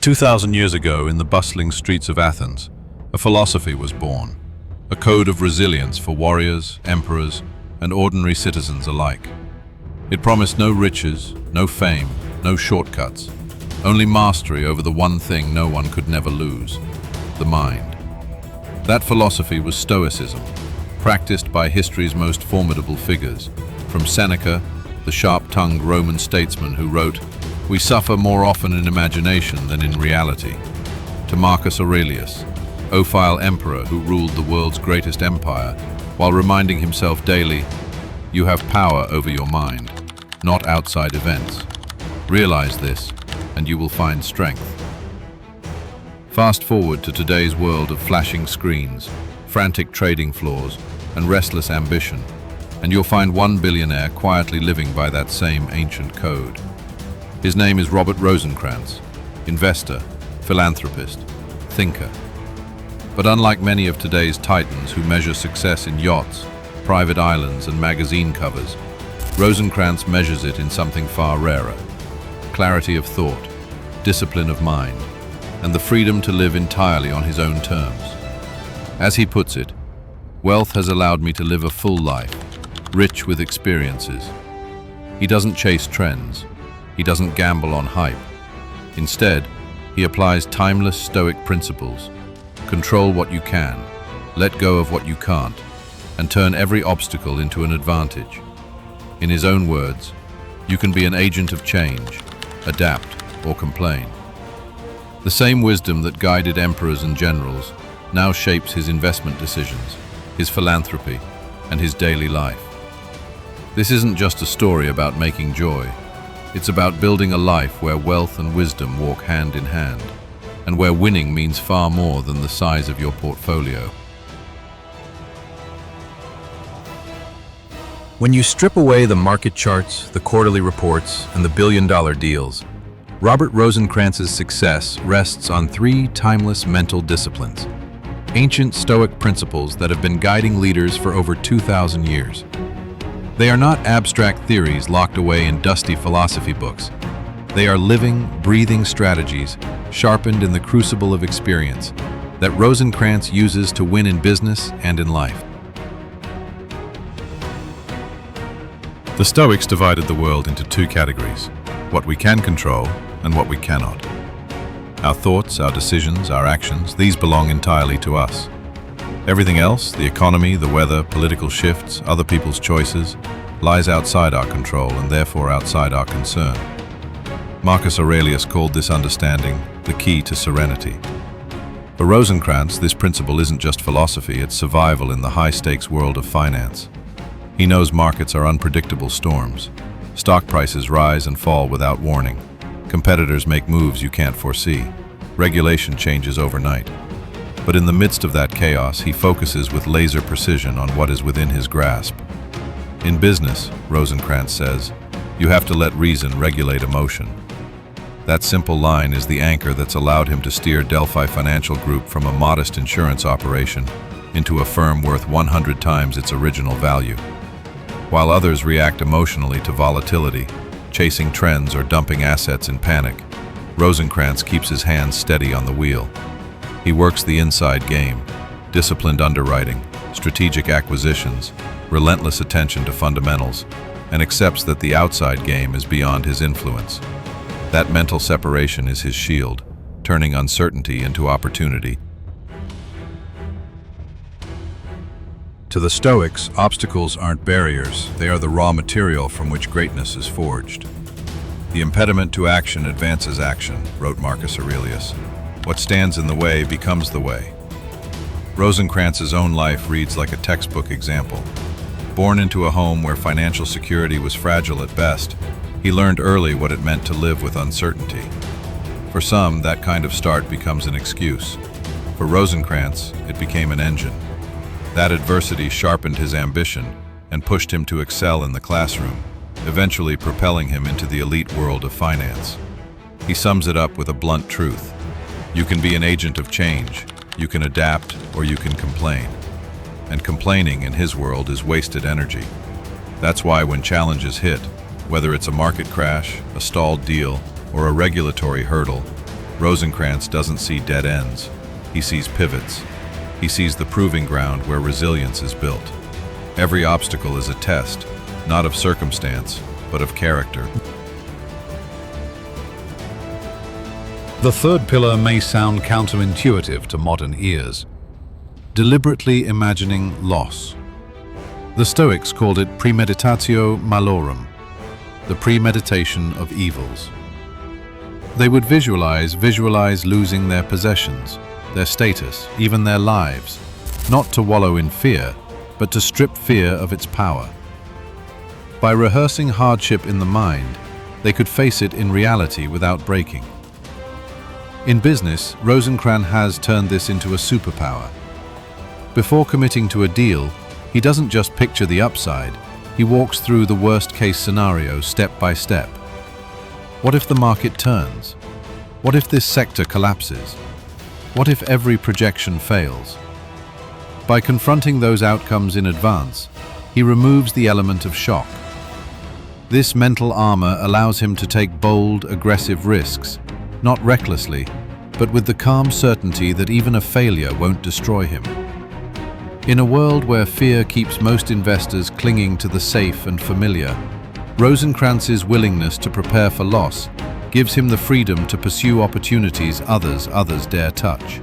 2,000 years ago, in the bustling streets of Athens, a philosophy was born, a code of resilience for warriors, emperors, and ordinary citizens alike. It promised no riches, no fame, no shortcuts, only mastery over the one thing no one could never lose, the mind. That philosophy was Stoicism, practiced by history's most formidable figures, from Seneca, the sharp-tongued Roman statesman who wrote, "We suffer more often in imagination than in reality," to Marcus Aurelius, ophile emperor who ruled the world's greatest empire, while reminding himself daily, "You have power over your mind, not outside events. Realize this, and you will find strength." Fast forward to today's world of flashing screens, frantic trading floors, and restless ambition, and you'll find one billionaire quietly living by that same ancient code. His name is Robert Rosenkranz, investor, philanthropist, thinker. But unlike many of today's titans who measure success in yachts, private islands, and magazine covers, Rosenkrantz measures it in something far rarer: clarity of thought, discipline of mind, and the freedom to live entirely on his own terms. As he puts it, "Wealth has allowed me to live a full life, rich with experiences." He doesn't chase trends. He doesn't gamble on hype. Instead, he applies timeless Stoic principles: control what you can, let go of what you can't, and turn every obstacle into an advantage. In his own words, you can be an agent of change, adapt, or complain. The same wisdom that guided emperors and generals now shapes his investment decisions, his philanthropy, and his daily life. This isn't just a story about making joy. It's about building a life where wealth and wisdom walk hand in hand, and where winning means far more than the size of your portfolio. When you strip away the market charts, the quarterly reports, and the billion-dollar deals, Robert Rosenkrantz's success rests on three timeless mental disciplines, ancient Stoic principles that have been guiding leaders for over 2,000 years. They are not abstract theories locked away in dusty philosophy books. They are living, breathing strategies, sharpened in the crucible of experience, that Rosenkrantz uses to win in business and in life. The Stoics divided the world into two categories: what we can control and what we cannot. Our thoughts, our decisions, our actions, these belong entirely to us. Everything else, the economy, the weather, political shifts, other people's choices, lies outside our control and therefore outside our concern. Marcus Aurelius called this understanding the key to serenity. For Rosenkranz, this principle isn't just philosophy, it's survival in the high-stakes world of finance. He knows markets are unpredictable storms. Stock prices rise and fall without warning. Competitors make moves you can't foresee. Regulation changes overnight. But in the midst of that chaos, he focuses with laser precision on what is within his grasp. In business, Rosenkrantz says, you have to let reason regulate emotion. That simple line is the anchor that's allowed him to steer Delphi Financial Group from a modest insurance operation into a firm worth 100 times its original value. While others react emotionally to volatility, chasing trends or dumping assets in panic, Rosenkrantz keeps his hands steady on the wheel. He works the inside game: disciplined underwriting, strategic acquisitions, relentless attention to fundamentals, and accepts that the outside game is beyond his influence. That mental separation is his shield, turning uncertainty into opportunity. To the Stoics, obstacles aren't barriers, they are the raw material from which greatness is forged. "The impediment to action advances action," wrote Marcus Aurelius. "What stands in the way becomes the way." Rosenkrantz's own life reads like a textbook example. Born into a home where financial security was fragile at best, he learned early what it meant to live with uncertainty. For some, that kind of start becomes an excuse. For Rosenkrantz, it became an engine. That adversity sharpened his ambition and pushed him to excel in the classroom, eventually propelling him into the elite world of finance. He sums it up with a blunt truth: you can be an agent of change, you can adapt, or you can complain. And complaining in his world is wasted energy. That's why when challenges hit, whether it's a market crash, a stalled deal, or a regulatory hurdle, Rosenkrantz doesn't see dead ends. He sees pivots. He sees the proving ground where resilience is built. Every obstacle is a test, not of circumstance, but of character. The third pillar may sound counterintuitive to modern ears. Deliberately imagining loss. The Stoics called it premeditatio malorum, the premeditation of evils. They would visualize losing their possessions, their status, even their lives, not to wallow in fear, but to strip fear of its power. By rehearsing hardship in the mind, they could face it in reality without breaking. In business, Rosenkrantz has turned this into a superpower. Before committing to a deal, he doesn't just picture the upside, he walks through the worst-case scenario step by step. What if the market turns? What if this sector collapses? What if every projection fails? By confronting those outcomes in advance, he removes the element of shock. This mental armor allows him to take bold, aggressive risks, not recklessly, but with the calm certainty that even a failure won't destroy him. In a world where fear keeps most investors clinging to the safe and familiar, Rosenkrantz's willingness to prepare for loss gives him the freedom to pursue opportunities others dare touch.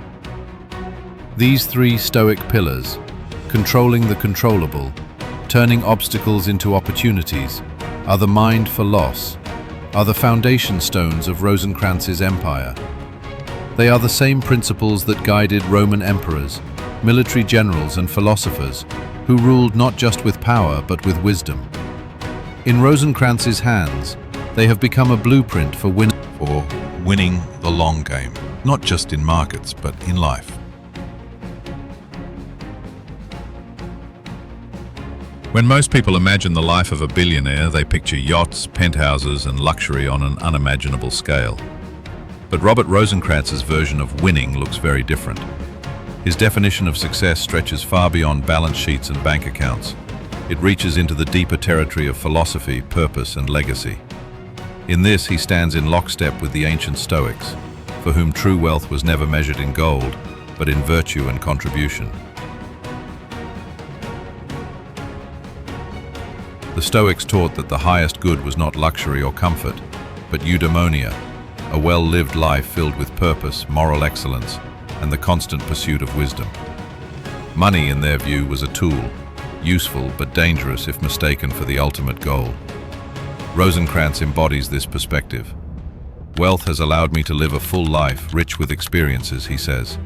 These three Stoic pillars, controlling the controllable, turning obstacles into opportunities, are the mind for loss, are the foundation stones of Rosenkrantz's empire. They are the same principles that guided Roman emperors, military generals and philosophers, who ruled not just with power but with wisdom. In Rosenkrantz's hands, they have become a blueprint for winning the long game, not just in markets but in life. When most people imagine the life of a billionaire, they picture yachts, penthouses, and luxury on an unimaginable scale. But Robert Rosenkrantz's version of winning looks very different. His definition of success stretches far beyond balance sheets and bank accounts. It reaches into the deeper territory of philosophy, purpose, and legacy. In this, he stands in lockstep with the ancient Stoics, for whom true wealth was never measured in gold, but in virtue and contribution. The Stoics taught that the highest good was not luxury or comfort, but eudaimonia, a well-lived life filled with purpose, moral excellence, and the constant pursuit of wisdom. Money, in their view, was a tool, useful but dangerous if mistaken for the ultimate goal. Rosenkrantz embodies this perspective. Wealth has allowed me to live a full life, rich with experiences, he says,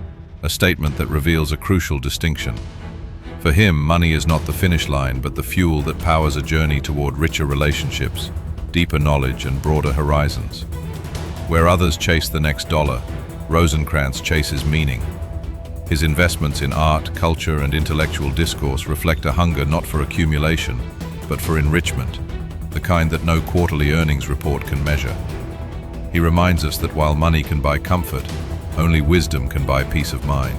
a statement that reveals a crucial distinction. For him, money is not the finish line, but the fuel that powers a journey toward richer relationships, deeper knowledge, and broader horizons. Where others chase the next dollar, Rosenkrantz chases meaning. His investments in art, culture, and intellectual discourse reflect a hunger not for accumulation, but for enrichment, the kind that no quarterly earnings report can measure. He reminds us that while money can buy comfort, only wisdom can buy peace of mind.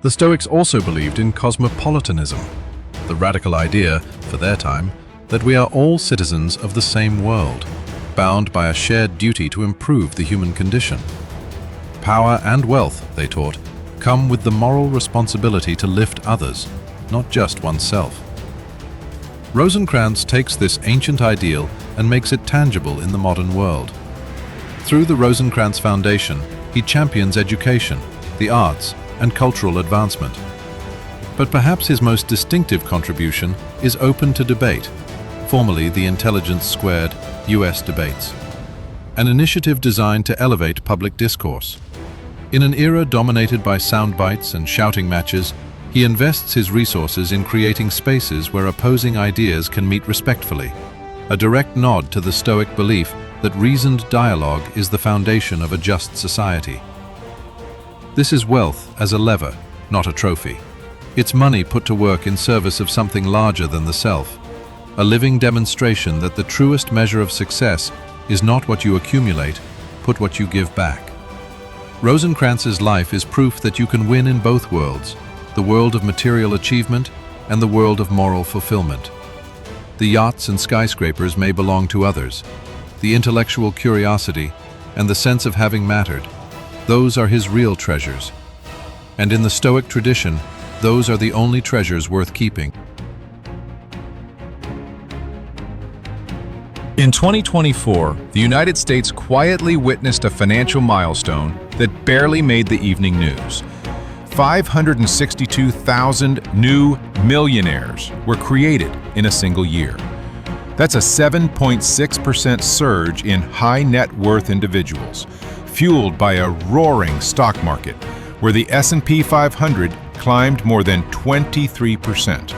The Stoics also believed in cosmopolitanism, the radical idea, for their time, that we are all citizens of the same world, bound by a shared duty to improve the human condition. Power and wealth, they taught, come with the moral responsibility to lift others, not just oneself. Rosenkrantz takes this ancient ideal and makes it tangible in the modern world. Through the Rosenkrantz Foundation, he champions education, the arts, and cultural advancement. But perhaps his most distinctive contribution is open to debate, formerly the Intelligence Squared US debates, an initiative designed to elevate public discourse. In an era dominated by sound bites and shouting matches, he invests his resources in creating spaces where opposing ideas can meet respectfully, a direct nod to the Stoic belief that reasoned dialogue is the foundation of a just society. This is wealth as a lever, not a trophy. It's money put to work in service of something larger than the self, a living demonstration that the truest measure of success is not what you accumulate, but what you give back. Rosenkrantz's life is proof that you can win in both worlds, the world of material achievement and the world of moral fulfillment. The yachts and skyscrapers may belong to others. the intellectual curiosity, and the sense of having mattered. Those are his real treasures. And in the Stoic tradition, those are the only treasures worth keeping. In 2024, the United States quietly witnessed a financial milestone that barely made the evening news. 562,000 new millionaires were created in a single year. That's a 7.6% surge in high net worth individuals, fueled by a roaring stock market, where the S&P 500 climbed more than 23%,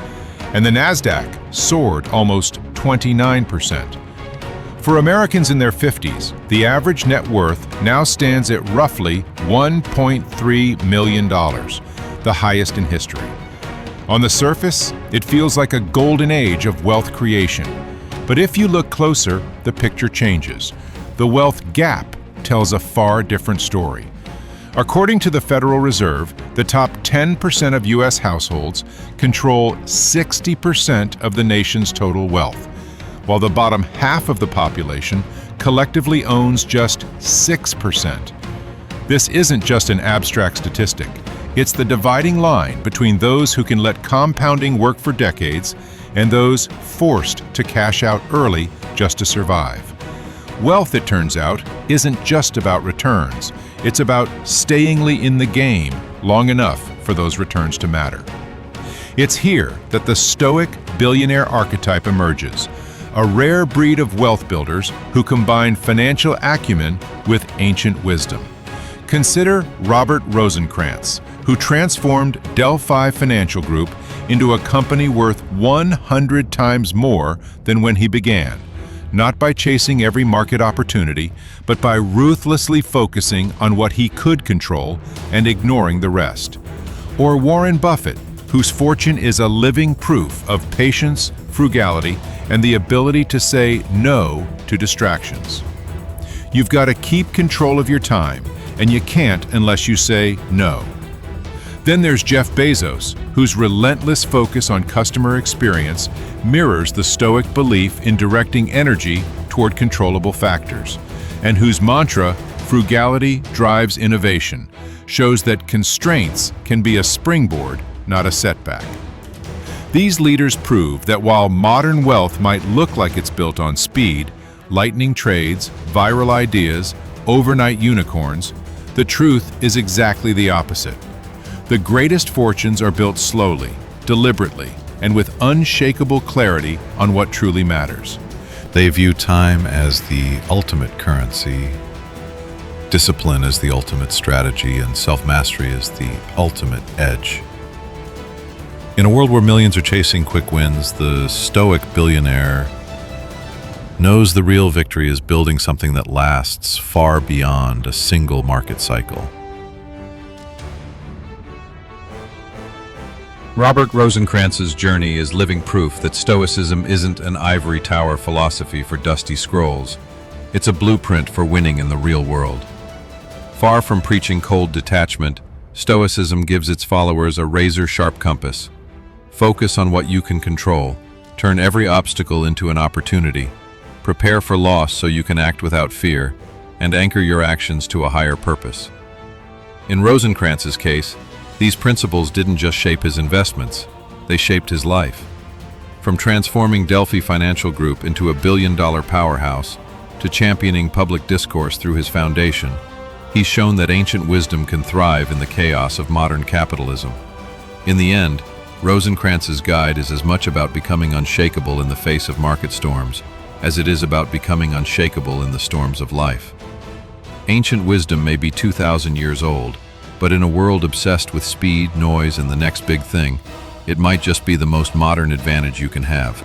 and the NASDAQ soared almost 29%. For Americans in their 50s, the average net worth now stands at roughly $1.3 million, the highest in history. On the surface, it feels like a golden age of wealth creation. But if you look closer, the picture changes. The wealth gap tells a far different story. According to the Federal Reserve, the top 10% of U.S. households control 60% of the nation's total wealth, while the bottom half of the population collectively owns just 6%. This isn't just an abstract statistic. It's the dividing line between those who can let compounding work for decades and those forced to cash out early just to survive. Wealth, it turns out, isn't just about returns. It's about stayingly in the game long enough for those returns to matter. It's here that the Stoic billionaire archetype emerges, a rare breed of wealth builders who combine financial acumen with ancient wisdom. Consider Robert Rosenkranz, who transformed Delphi Financial Group into a company worth 100 times more than when he began, not by chasing every market opportunity, but by ruthlessly focusing on what he could control and ignoring the rest. Or Warren Buffett, whose fortune is a living proof of patience, frugality, and the ability to say no to distractions. You've got to keep control of your time, and you can't unless you say no. Then there's Jeff Bezos, whose relentless focus on customer experience mirrors the Stoic belief in directing energy toward controllable factors, and whose mantra, "Frugality drives innovation," shows that constraints can be a springboard, not a setback. These leaders prove that while modern wealth might look like it's built on speed, lightning trades, viral ideas, overnight unicorns, the truth is exactly the opposite. The greatest fortunes are built slowly, deliberately, and with unshakable clarity on what truly matters. They view time as the ultimate currency, discipline as the ultimate strategy, and self-mastery as the ultimate edge. In a world where millions are chasing quick wins, the Stoic billionaire knows the real victory is building something that lasts far beyond a single market cycle. Robert Rosenkrantz's journey is living proof that Stoicism isn't an ivory tower philosophy for dusty scrolls. It's a blueprint for winning in the real world. Far from preaching cold detachment, Stoicism gives its followers a razor-sharp compass. Focus on what you can control. Turn every obstacle into an opportunity. Prepare for loss so you can act without fear, and anchor your actions to a higher purpose. In Rosenkrantz's case, these principles didn't just shape his investments, they shaped his life. From transforming Delphi Financial Group into a billion-dollar powerhouse to championing public discourse through his foundation, he's shown that ancient wisdom can thrive in the chaos of modern capitalism. In the end, Rosenkrantz's guide is as much about becoming unshakable in the face of market storms as it is about becoming unshakable in the storms of life. Ancient wisdom may be 2,000 years old, but in a world obsessed with speed, noise, and the next big thing, it might just be the most modern advantage you can have.